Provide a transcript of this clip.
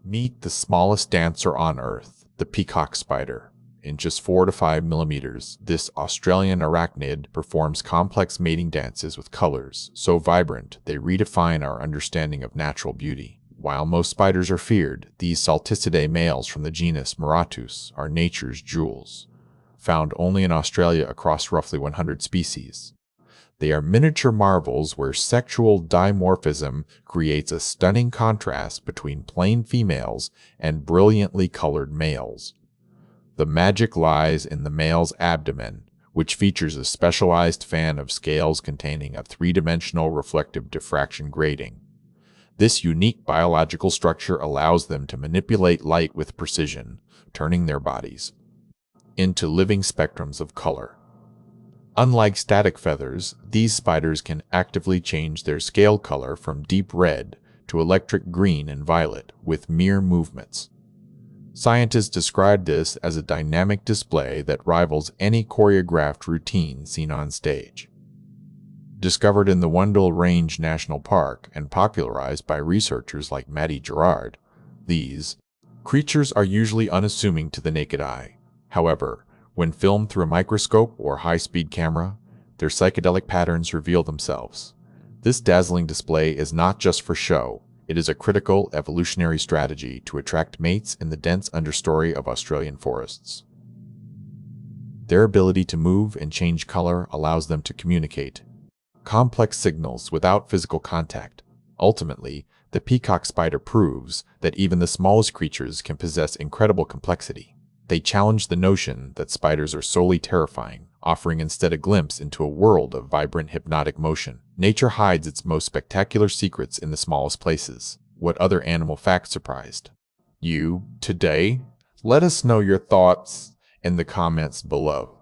Meet the smallest dancer on Earth, the peacock spider. In just 4 to 5 millimeters, this Australian arachnid performs complex mating dances with colors so vibrant they redefine our understanding of natural beauty. While most spiders are feared, these Setae males from the genus Maratus are nature's jewels, found only in Australia across roughly 100 species. They are miniature marvels where sexual dimorphism creates a stunning contrast between plain females and brilliantly colored males. The magic lies in the male's abdomen, which features a specialized fan of scales containing a 3-dimensional reflective diffraction grating. This unique biological structure allows them to manipulate light with precision, turning their bodies into living spectrums of color. Unlike static feathers, these spiders can actively change their scale color from deep red to electric green and violet with mere movements. Scientists describe this as a dynamic display that rivals any choreographed routine seen on stage. Discovered in the Wendell Range National Park and popularized by researchers like Matty Gerard, these creatures are usually unassuming to the naked eye. However, when filmed through a microscope or high-speed camera, their psychedelic patterns reveal themselves. This dazzling display is not just for show, it is a critical evolutionary strategy to attract mates in the dense understory of Australian forests. Their ability to move and change color allows them to communicate complex signals without physical contact. Ultimately, the peacock spider proves that even the smallest creatures can possess incredible complexity. They challenge the notion that spiders are solely terrifying, offering instead a glimpse into a world of vibrant hypnotic motion. Nature hides its most spectacular secrets in the smallest places. What other animal fact surprised you today? Let us know your thoughts in the comments below.